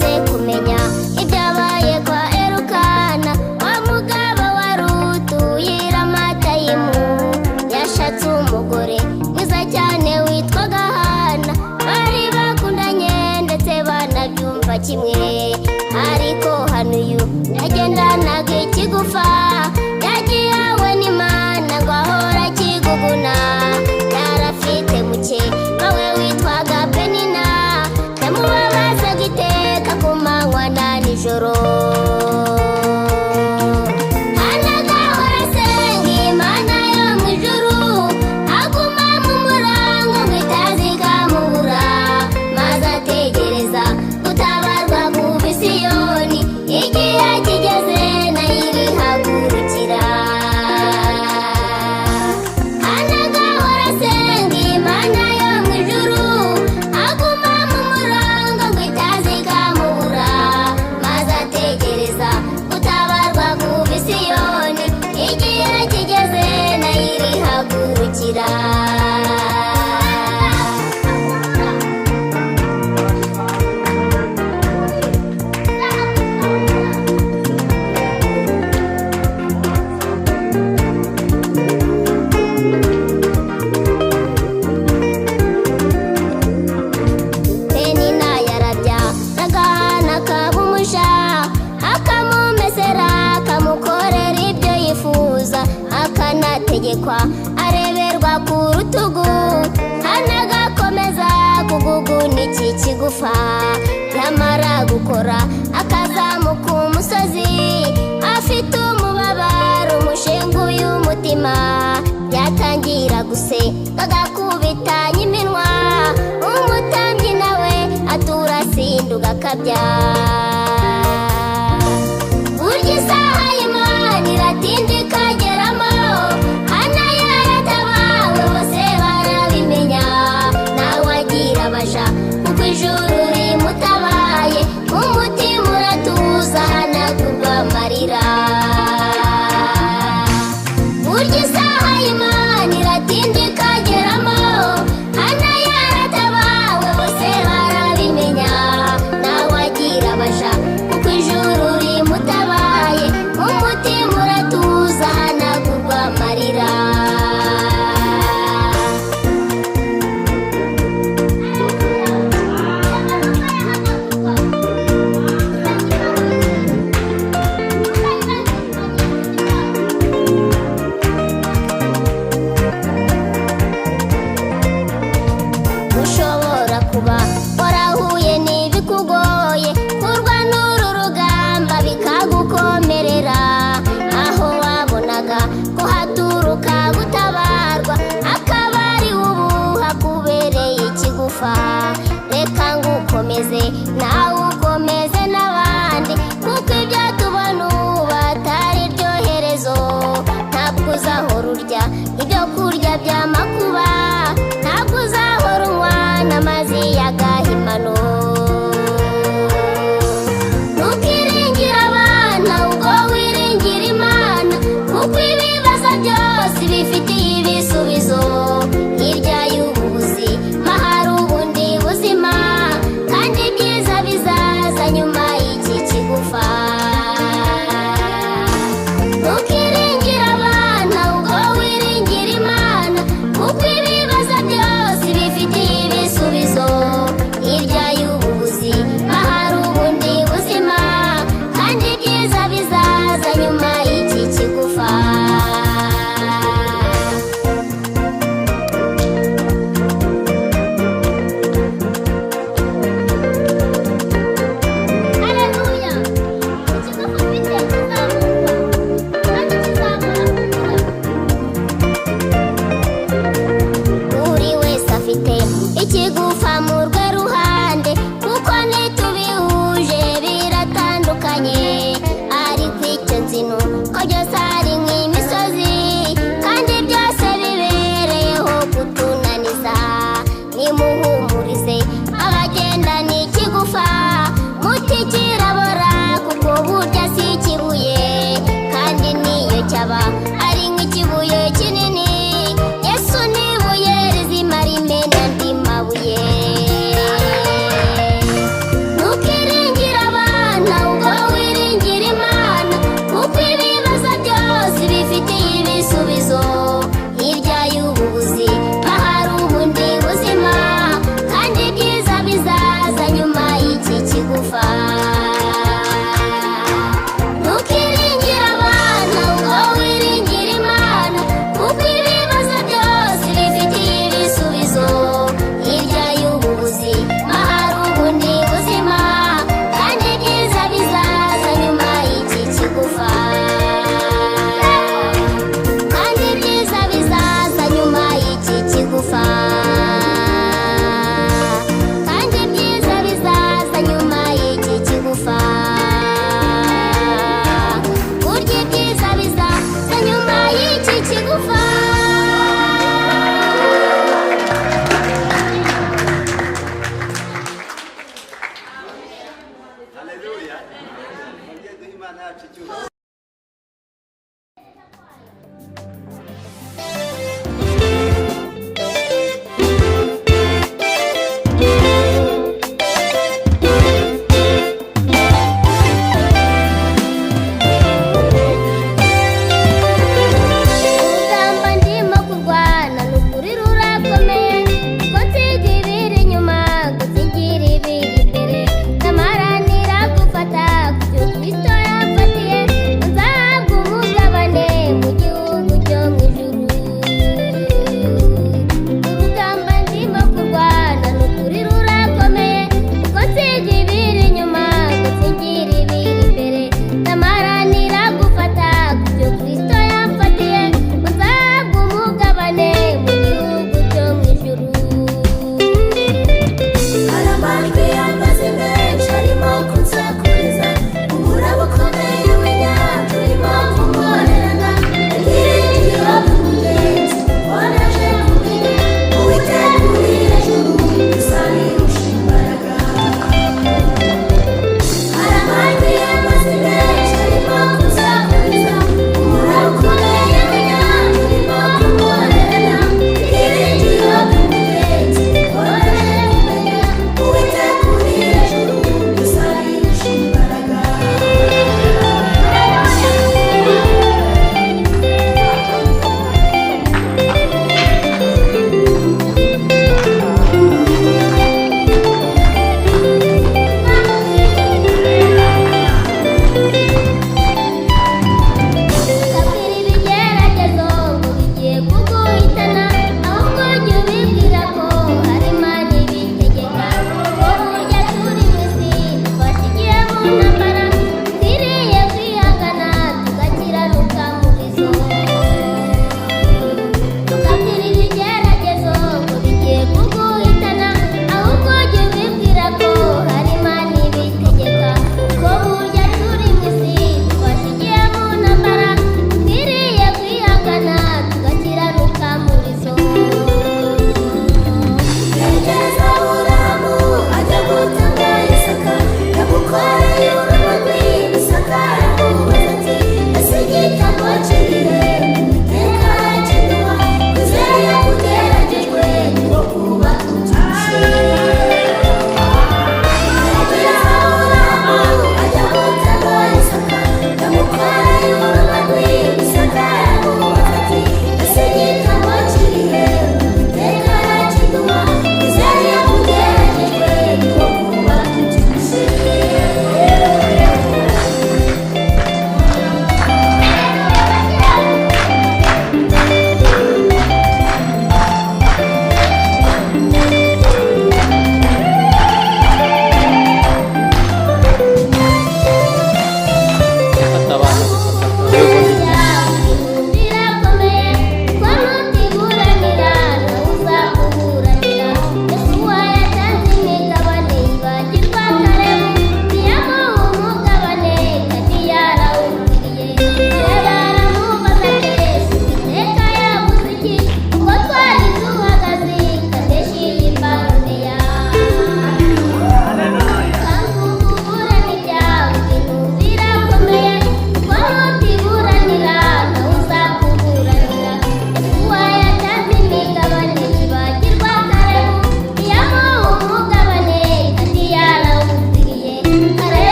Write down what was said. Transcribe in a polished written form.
nashatse kumenya ibyabaye kwa Elukana, wa mugabo wari utuye i Ramatayimu. Yashatse umugore mwiza cyane witwaga Hana, bari bakundanye ndetse banabyumva kimwe. Ariko hano uyu yagendanaga ikigufa, yagihawe n'Imana ngo ahora akiguguna. Yarafite muke wawe witwaga Penina, yamubabazaga iteka ku manywa na nijoro. Hana agahora asenga Imana yo mu ijuru, aguma mu murango ngo itaza ikamubura, maze ategereza gutabarwa ku Misiyoni. Igihe kigeze nayo irihagurukira. Hana agahora asenga Imana yo mu ijuru, aguma mu murango ngo itaza ikamubura, maze ategereza gutabarwa ku Misiyoni. Igihe kigeze nayo irihagurukira. Penina yarabyaraga Hana akaba umusha, akamumesera akamukorera ibyo yifuza, akanategekwa areberwa ku rutugu. Hana agakomeza kuguguna iki kigufa, yamara gukora akazamuka umusozi, afite umubabaro umushenguye umutima. Yatangira gusenga agakubitanya iminwa, umutambyi nawe atura asinduka akabya. Burya isaha y'Imana iratinda ikageramo, Hana yaratabawe bose barabimenya. Nawe agira abaja kuko ijuru rimutabaye, umutima uratuza hanagurwa amarira. Burya isaha y'Imana iratinda ikageramo, Hana yaratabawe bose barabimenya. Nawe agira abaja kuko ijuru rimutabaye, kigufa. Ntukiringire abantu ngo wiringire Imana, kuko ibibazo byose bifitiye ibisubizo. Hirya y'ubu buzima hari ubundi buzima, kandi ibyiza bizaza nyuma y'iki kigufa. Kandi ibyiza bizaza nyuma y'iki kigufa. Kandi ibyiza bizaza nyuma y'iki kigufa. Burya ibyiza bizaza nyuma y'iki kigufa. Haleluya. Mujye duha Imana yacu icyubahiro.